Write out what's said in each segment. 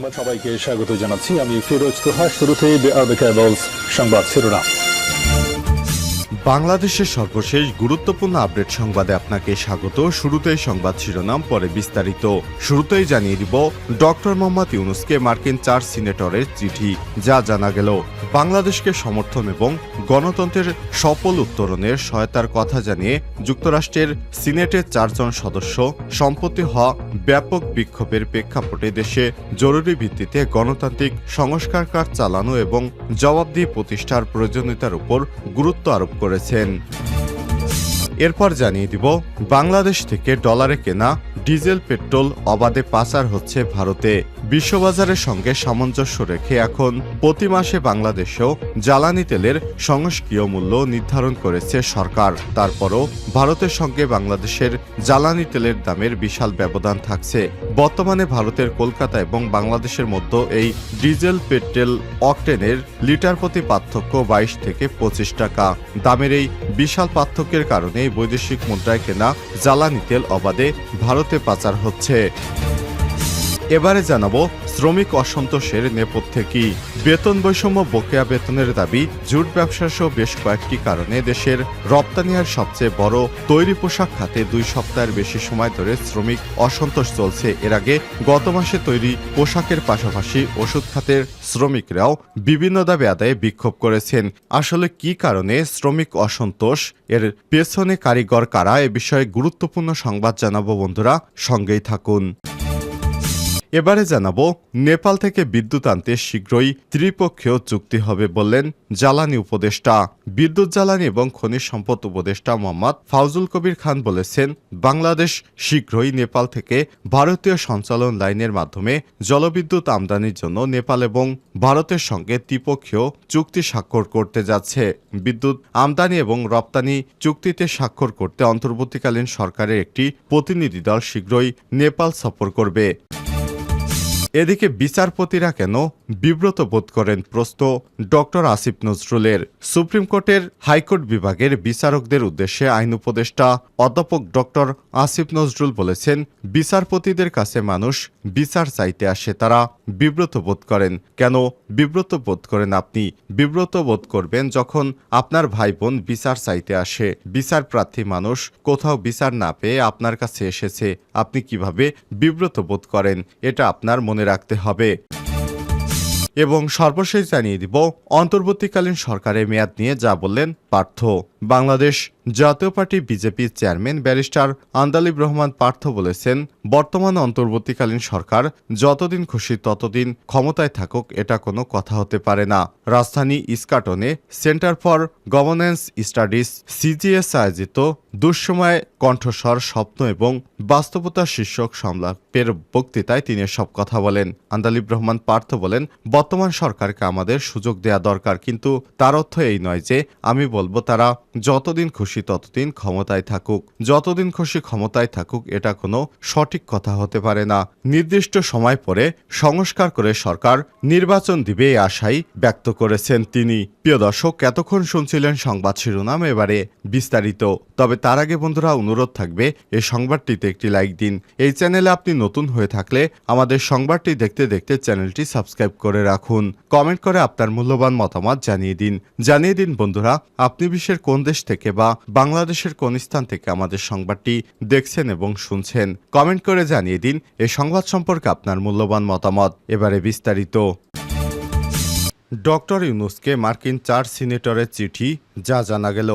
সংবাদ সবাইকে স্বাগত জানাচ্ছি। আমি ফিরোজ তোহা। শুরুতেই সংবাদ শিরোনাম। বাংলাদেশের সর্বশেষ গুরুত্বপূর্ণ আপডেট সংবাদে আপনাকে স্বাগত। শুরুতেই সংবাদ শিরোনাম, পরে বিস্তারিত। শুরুতেই জানিয়ে দিব ডক্টর মোহাম্মদ ইউনূসকে মার্কিন 4 সিনেটরের চিঠি। যা জানা গেল, বাংলাদেশকে সমর্থন এবং গণতন্ত্রের সফল উত্তরণের সহায়তার কথা জানিয়ে যুক্তরাষ্ট্রের সিনেটের 4 জন সদস্য সম্প্রতি হওয়া ব্যাপক বিক্ষোভের প্রেক্ষাপটে দেশে জরুরি ভিত্তিতে গণতান্ত্রিক সংস্কার কাজ চালানো এবং জবাবদিহি প্রতিষ্ঠার প্রয়োজনীয়তার উপর গুরুত্ব আরোপ করেছেন। এরপর জানিয়ে দিব বাংলাদেশ থেকে ডলারে কেনা ডিজেল পেট্রোল অবাধে পাচার হচ্ছে ভারতে। বিশ্ববাজারের সঙ্গে সামঞ্জস্য রেখে এখন প্রতি মাসে বাংলাদেশেও জ্বালানি তেলের সংস্কীয় মূল্য নির্ধারণ করেছে সরকার। তারপরও ভারতের সঙ্গে বাংলাদেশের জ্বালানি তেলের দামের বিশাল ব্যবধান থাকছে। বর্তমানে ভারতের কলকাতা এবং বাংলাদেশের মধ্যে এই ডিজেল পেট্রোল অকটেনের লিটার প্রতি পার্থক্য 22 থেকে 25 টাকা। দামের এই বিশাল পার্থক্যের কারণে বৈদেশিক মুদ্রায় কেনা জ্বালানি তেল অবাধে ভারতে পাচার হচ্ছে। এবারে জানাবো শ্রমিক অসন্তোষের নেপথ্যে কি। বেতন বৈষম্য, বকেয়া বেতনের দাবি, জুট ব্যবসা সহ বেশ কয়েকটি কারণে দেশের রপ্তানি আর সবচেয়ে বড় তৈরি পোশাক খাতে 2 সপ্তাহের বেশি সময় ধরে শ্রমিক অসন্তোষ চলছে। এর আগে গত মাসে তৈরি পোশাকের পাশাপাশি ওষুধ খাতের শ্রমিকরাও বিভিন্ন দাবি আদায়ে বিক্ষোভ করেছেন। আসলে কি কারণে শ্রমিক অসন্তোষ, এর পেছনে কারিগর কারা, এ বিষয়ে গুরুত্বপূর্ণ সংবাদ জানাবো বন্ধুরা, সঙ্গেই থাকুন। এবারে জানাবো নেপাল থেকে বিদ্যুৎ আনতে শীঘ্রই ত্রিপক্ষীয় চুক্তি হবে বললেন জ্বালানি উপদেষ্টা। বিদ্যুৎ, জ্বালানি এবং খনিজ সম্পদ উপদেষ্টা মোহাম্মদ ফাউজুল কবির খান বলেছেন, বাংলাদেশ শীঘ্রই নেপাল থেকে ভারতীয় সঞ্চালন লাইনের মাধ্যমে জলবিদ্যুৎ আমদানির জন্য নেপাল এবং ভারতের সঙ্গে ত্রিপক্ষীয় চুক্তি স্বাক্ষর করতে যাচ্ছে। বিদ্যুৎ আমদানি এবং রপ্তানি চুক্তিতে স্বাক্ষর করতে অন্তর্বর্তীকালীন সরকারের একটি প্রতিনিধি দল শীঘ্রই নেপাল সফর করবে। এদিকে বিচারপতিরা কেন বিব্রত বোধ করেন, প্রশ্ন ডক্টর আসিফ নজরুলের। সুপ্রিম কোর্টের হাইকোর্ট বিভাগের বিচারকদের উদ্দেশ্যে আইন উপদেষ্টা অধ্যাপক ডক্টর আসিফ নজরুল বলেছেন, বিচারপতিদের কাছে মানুষ বিচার চাইতে আসে, তারা বিব্রত বোধ করেন। কেন বিব্রত বোধ করেন আপনি? বিব্রত বোধ করবেন যখন আপনার ভাই বোন বিচার চাইতে আসে। বিচার প্রার্থী মানুষ কোথাও বিচার না পেয়ে আপনার কাছে এসেছে, আপনি কিভাবে বিব্রত বোধ করেন, এটা আপনার মনে রাখতে হবে। এবং সর্বশেষ জানিয়ে দিব অন্তর্বর্তীকালীন সরকারের মেয়াদ নিয়ে যা বললেন পার্থ। বাংলাদেশ জাতীয় পার্টি বিজেপির চেয়ারম্যান ব্যারিস্টার আন্দালিব রহমান পার্থ বলেছেন, বর্তমান অন্তর্বর্তীকালীন সরকার যতদিন খুশি ততদিন ক্ষমতায় থাকুক, এটা কোনো কথা হতে পারে না। রাজধানী ইস্কাটনে centre for governance studies CGS আয়োজিত দুঃসময় কণ্ঠস্বর, স্বপ্ন এবং বাস্তবতা শীর্ষক সংলাপের বক্তৃতায় তিনি সব কথা বলেন। আন্দালিব রহমান পার্থ বলেন, বর্তমান সরকারকে আমাদের সুযোগ দেয়া দরকার, কিন্তু তার অর্থ এই নয় যে আমি বলবো তারা যতদিন খুশি ততদিন ক্ষমতায় থাকুক। যতদিন খুশি ক্ষমতায় থাকুক, এটা কোনো সঠিক কথা হতে পারে না। নির্দিষ্ট সময় পরে সংস্কার করে সরকার নির্বাচন দিবে এই আশাই ব্যক্ত করেছেন তিনি। প্রিয় দর্শক, এতক্ষণ শুনছিলেন সংবাদ শিরোনাম, এবারে বিস্তারিত। তবে তার আগে বন্ধুরা অনুরোধ থাকবে এই সংবাদটিতে একটি লাইক দিন। এই চ্যানেলে আপনি নতুন হয়ে থাকলে আমাদের সংবাদটি দেখতে দেখতে চ্যানেলটি সাবস্ক্রাইব করে রাখুন। কমেন্ট করে আপনার মূল্যবান মতামত জানিয়ে দিন বন্ধুরা, আপনি বিশ্বের কোন দেশ থেকে বা বাংলাদেশের কোন স্থান থেকে আমাদের সংবাদটি দেখছেন এবং শুনছেন। কমেন্ট করে জানিয়ে দিন এই সংবাদ সম্পর্কে আপনার মূল্যবান মতামত। এবারে বিস্তারিত। ডক্টর ইউনূসকে মার্কিন 4 সিনেটরের চিঠি। যা জানা গেল,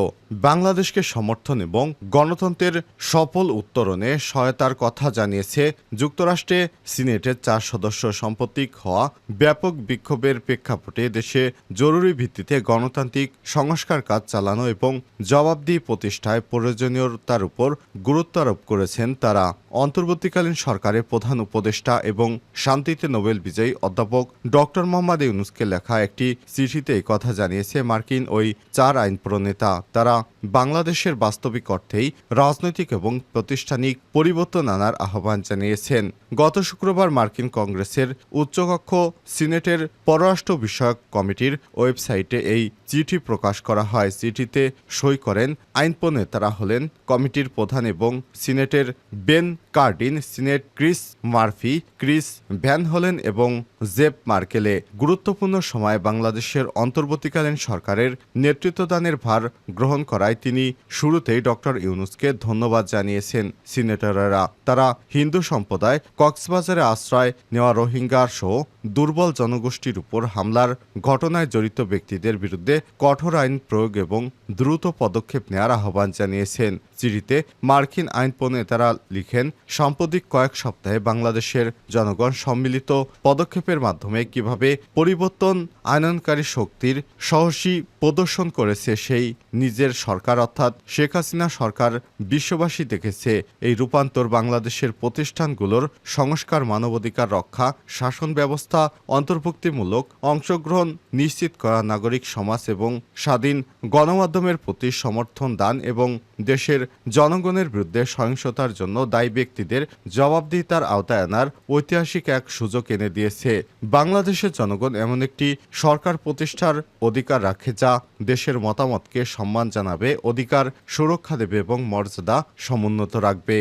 বাংলাদেশকে সমর্থন এবং গণতন্ত্রের সফল উত্তরণে সহায়তার কথা জানিয়েছে যুক্তরাষ্ট্রে সিনেটের 4 সদস্য সম্প্রতি হওয়া ব্যাপক বিক্ষোভের প্রেক্ষাপটে দেশে জরুরি ভিত্তিতে গণতান্ত্রিক সংস্কার কাজ চালানো এবং জবাবদিহি প্রতিষ্ঠায় প্রয়োজনীয়তার উপর গুরুত্ব আরোপ করেছেন তারা। অন্তর্বর্তীকালীন সরকারের প্রধান উপদেষ্টা এবং শান্তিতে নোবেল বিজয়ী অধ্যাপক ডক্টর মোহাম্মদ ইউনূসকে লেখা একটি চিঠিতে এই কথা জানিয়েছে মার্কিন ওই 4 আইন প্রণেতা। তারা বাংলাদেশের বাস্তবিক অর্থেই রাজনৈতিক এবং প্রাতিষ্ঠানিক পরিবর্তন আনার আহ্বান জানিয়েছেন। গত শুক্রবার মার্কিন কংগ্রেসের উচ্চকক্ষ সিনেটের পররাষ্ট্র বিষয়ক কমিটির ওয়েবসাইটে এই চিঠি প্রকাশ করা হয়। চিঠিতে সই করেন আইন প্রণেতারা হলেন কমিটির প্রধান এবং সিনেটের Ben Cardin, senate Chris Murphy, Chris van Hollen এবং জেপ মার্কেলে। গুরুত্বপূর্ণ সময় বাংলাদেশের অন্তর্বর্তীকালীন সরকারের নেতৃত্বদানের ভার গ্রহণ করায় তিনি শুরুতেই ডক্টর ইউনূসকে ধন্যবাদ জানিয়েছেন। সিনেটররা তারা হিন্দু সম্প্রদায়, কক্সবাজারে আশ্রয় নেওয়া রোহিঙ্গা সহ দুর্বল জনগোষ্ঠীর উপর হামলার ঘটনায় জড়িত ব্যক্তিদের বিরুদ্ধে কঠোর আইন প্রয়োগ এবং দ্রুত পদক্ষেপ নেওয়ার আহ্বান জানিয়েছেন। চিঠিতে মার্কিন আইন প্রণেতারা লিখেন, সাম্প্রতিক কয়েক সপ্তাহে বাংলাদেশের জনগণ সম্মিলিত পদক্ষেপের মাধ্যমে কিভাবে পরিবর্তন আনয়নকারী শক্তির সাহসী প্রদর্শন করেছে সেই নিজের সরকার অর্থাৎ শেখ হাসিনা সরকার বিশ্ববাসী দেখেছে। এই রূপান্তর বাংলাদেশের প্রতিষ্ঠানগুলোর সংস্কার, মানবাধিকার রক্ষা, শাসন ব্যবস্থা অন্তর্ভুক্তিমূলক অংশগ্রহণ নিশ্চিত করা, নাগরিক সমাজ এবং স্বাধীন গণমাধ্যমের প্রতি সমর্থন দান এবং দেশের জনগণের বিরুদ্ধে সহিংসতার জন্য দায়ী ব্যক্তিদের জবাবদিহিতার আওতায় আনার ঐতিহাসিক এক সুযোগ এনে দিয়েছে। বাংলাদেশের জনগণ এমন একটি সরকার প্রতিষ্ঠার অধিকার রাখে যা দেশের মতামতকে সম্মান জানাবে, অধিকার সুরক্ষা দেবে এবং মর্যাদা সমুন্নত রাখবে।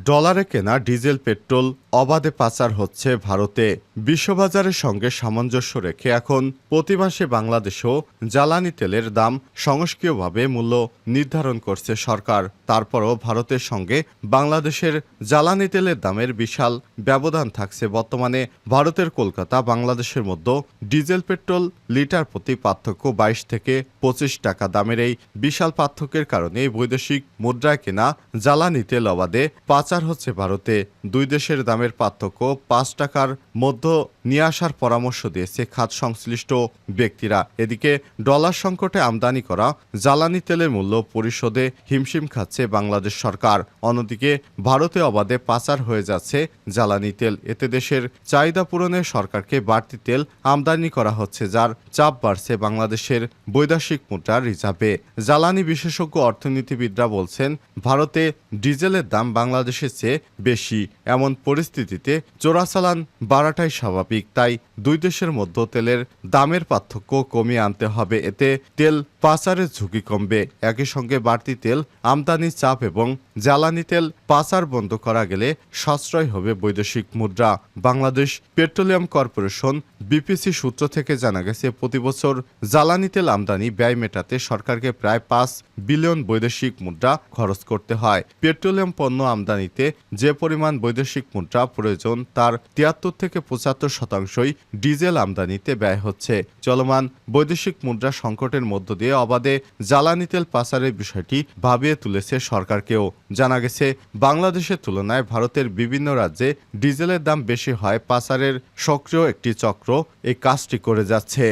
ডলারে কেনা ডিজেল পেট্রোল অবাধে পাচার হচ্ছে ভারতে। বিশ্ববাজারের সঙ্গে সামঞ্জস্য রেখে এখন প্রতি মাসে বাংলাদেশেও জ্বালানি তেলের দাম সংস্কীয়ভাবে মূল্য নির্ধারণ করছে সরকার। তারপরও ভারতের সঙ্গে বাংলাদেশের জ্বালানি তেলের দামের বিশাল ব্যবধান থাকছে। বর্তমানে ভারতের কলকাতা বাংলাদেশের মধ্যে ডিজেল পেট্রোল লিটার প্রতি পার্থক্য 22 থেকে 25 টাকা। দামের এই বিশাল পার্থক্যের কারণে বৈদেশিক মুদ্রায় কেনা জ্বালানি তেল অবাধে পাচার হচ্ছে ভারতে। দুই দেশের দামের পার্থক্য 5 টাকার মধ্যে নিয়ে আসার পরামর্শ দিয়েছে খাত সংশ্লিষ্ট ব্যক্তিরা। এদিকে ডলার সংকটে আমদানি করা জ্বালানি তেলের মূল্য পরিশোধে হিমশিম খাচ্ছে বাংলাদেশ সরকার। অন্যদিকে ভারতে অবাধে পাচার হয়ে যাচ্ছে জ্বালানি তেল। এতে দেশের চাহিদা পূরণে সরকারকে বাড়তি তেল আমদানি করা হচ্ছে, যার চাপ বাড়ছে বাংলাদেশের বৈদেশিক মুদ্রার রিজার্ভে। জ্বালানি বিশেষজ্ঞ অর্থনীতিবিদরা বলছেন, ভারতে ডিজেলের দাম বাংলাদেশের চেয়ে বেশি। এমন পরিস্থিতিতে চোরাচালান বাড়াটাই স্বাভাবিক। তাই দুই দেশের মধ্যে তেলের দামের পার্থক্য কমিয়ে আনতে হবে। এতে তেল পাচারের ঝুঁকি কমবে। একই সঙ্গে বাড়তি তেল আমদানির চাপ এবং জ্বালানি তেল পাচার বন্ধ করা গেলে সাশ্রয় হবে বৈদেশিক মুদ্রা। বাংলাদেশ পেট্রোলিয়াম কর্পোরেশন বিপিসি সূত্র থেকে জানা গেছে, প্রতি বছর জ্বালানি তেল আমদানি ব্যয় মেটাতে সরকারকে প্রায় 5 বিলিয়ন বৈদেশিক মুদ্রা খরচ করতে হয়। পেট্রোলিয়াম পণ্য আমদানিতে যে পরিমাণ বৈদেশিক মুদ্রা প্রয়োজন তার 73 থেকে 75% ডিজেল আমদানিতে ব্যয় হচ্ছে। চলমান বৈদেশিক মুদ্রা সংকটের মধ্য দিয়ে অবাধে জ্বালানি তেল পাচারের বিষয়টি ভাবিয়ে তুলেছে সরকারকেও। জানা গেছে, বাংলাদেশের তুলনায় ভারতের বিভিন্ন রাজ্যে ডিজেলের দাম বেশি হয় পাচারের সক্রিয় একটি চক্র এই কাজটি করে যাচ্ছে।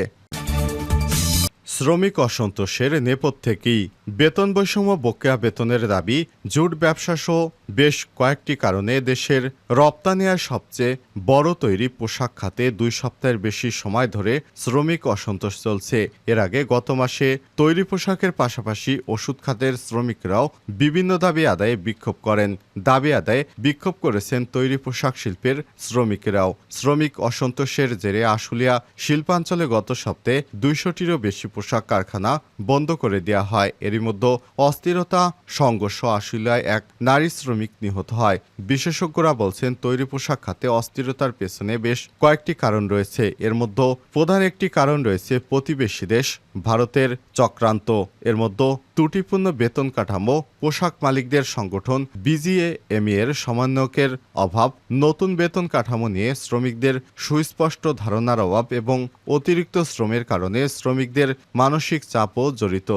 শ্রমিক অসন্তোষের নেপথ্যেই বেতন বৈষম্য, বকেয়া বেতনের দাবি, জুট ব্যবসা সহ বেশ কয়েকটি কারণে দেশের রপ্তানি আয় সবচেয়ে বড় তৈরি পোশাক খাতে 2 সপ্তাহের বেশি সময় ধরে শ্রমিক অসন্তোষ চলছে। এর আগে গত মাসে তৈরি পোশাকের পাশাপাশি ওষুধ খাতের শ্রমিকরাও বিভিন্ন দাবি আদায়ে বিক্ষোভ করেন। দাবি আদায়ে বিক্ষোভ করেছেন তৈরি পোশাক শিল্পের শ্রমিকেরাও। শ্রমিক অসন্তোষের জেরে আশুলিয়া শিল্পাঞ্চলে গত সপ্তাহে 200টিরও বেশি পোশাক কারখানা বন্ধ করে দেওয়া হয়। এরই মধ্যে অস্থিরতা, সংঘর্ষ, আশুলিয়ায় এক নারী শ্রমিক নিহত হয়। বিশেষজ্ঞরা বলছেন, তৈরি পোশাক খাতে অস্থিরতার পেছনে বেশ কয়েকটি কারণ রয়েছে। এর মধ্যে প্রধান একটি কারণ রয়েছে প্রতিবেশী দেশ ভারতের চক্রান্ত। এর মধ্যে ত্রুটিপূর্ণ বেতন কাঠামো, পোশাক মালিকদের সংগঠন বিজিএমই এর সমন্বয়কের অভাব, নতুন বেতন কাঠামো নিয়ে শ্রমিকদের সুস্পষ্ট ধারণার অভাব এবং অতিরিক্ত শ্রমের কারণে শ্রমিকদের মানসিক চাপও জড়িত।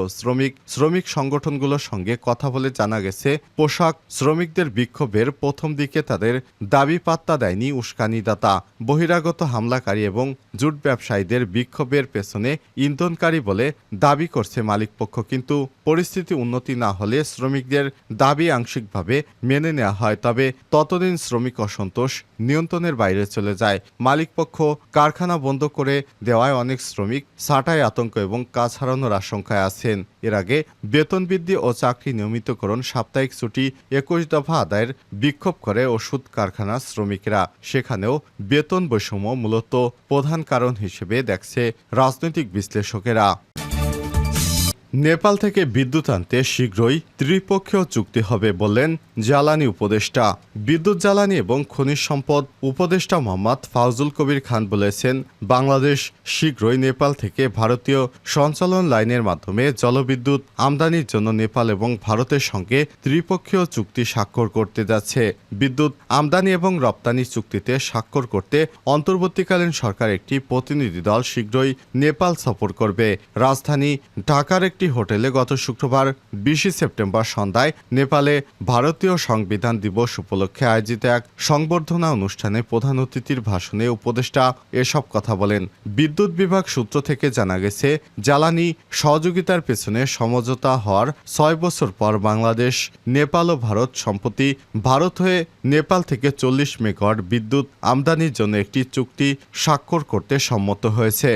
শ্রমিক সংগঠনগুলোর সঙ্গে কথা বলে জানা গেছে, পোশাক শ্রমিকদের বিক্ষোভের প্রথম দিকে তাদের দাবি পাত্তা দেয়নি উস্কানিদাতা, বহিরাগত হামলাকারী এবং জুট ব্যবসায়ীদের বিক্ষোভের পেছনে ইন্ধনকারী বলে দাবি করছে মালিকপক্ষ। কিন্তু পরিস্থিতি উন্নতি না হলে শ্রমিকদের দাবি আংশিকভাবে মেনে নেওয়া হয়, তবে ততদিন শ্রমিক অসন্তোষ নিয়ন্ত্রণের বাইরে চলে যায়। মালিকপক্ষ কারখানা বন্ধ করে দেওয়ায় অনেক শ্রমিক ছাঁটাই আতঙ্ক এবং কাজ হারানোর আশঙ্কায় আছেন। এর আগে বেতন বৃদ্ধি ও চাকরি নিয়মিতকরণ, সাপ্তাহিক ছুটি, 21 দফা আদায়ের বিক্ষোভ করে ওষুধ কারখানার শ্রমিকেরা। সেখানেও বেতন বৈষম্য মূলত প্রধান কারণ হিসেবে দেখছে রাজনৈতিক বিশ্লেষকেরা। নেপাল থেকে বিদ্যুৎ আনতে শীঘ্রই ত্রিপক্ষীয় চুক্তি হবে বললেন জ্বালানি উপদেষ্টা। বিদ্যুৎ, জ্বালানি এবং খনিজ সম্পদ উপদেষ্টা মোহাম্মদ ফাউজুল কবির খান বলেছেন, বাংলাদেশ শীঘ্রই নেপাল থেকে ভারতীয় সঞ্চালন লাইনের মাধ্যমে জলবিদ্যুৎ আমদানির জন্য নেপাল এবং ভারতের সঙ্গে ত্রিপক্ষীয় চুক্তি স্বাক্ষর করতে যাচ্ছে। বিদ্যুৎ আমদানি এবং রপ্তানি চুক্তিতে স্বাক্ষর করতে অন্তর্বর্তীকালীন সরকার একটি প্রতিনিধি দল শীঘ্রই নেপাল সফর করবে। রাজধানী ঢাকার একটি হোটেলে গত শুক্রবার 20 সেপ্টেম্বর সন্ধ্যায় নেপালে ভারতীয় সংবিধান দিবস উপলক্ষে আয়োজিত এক সংবর্ধনা অনুষ্ঠানে প্রধান অতিথির ভাষণে উপদেষ্টা এসব কথা বলেন। বিদ্যুৎ বিভাগ সূত্র থেকে জানা গেছে, জ্বালানি সহযোগিতার পেছনে সমঝোতা হওয়ার 6 বছর পর বাংলাদেশ, নেপাল ও ভারত সম্প্রতি ভারত হয়ে নেপাল থেকে 40 মেগাওয়াট বিদ্যুৎ আমদানির জন্য একটি চুক্তি স্বাক্ষর করতে সম্মত হয়েছে।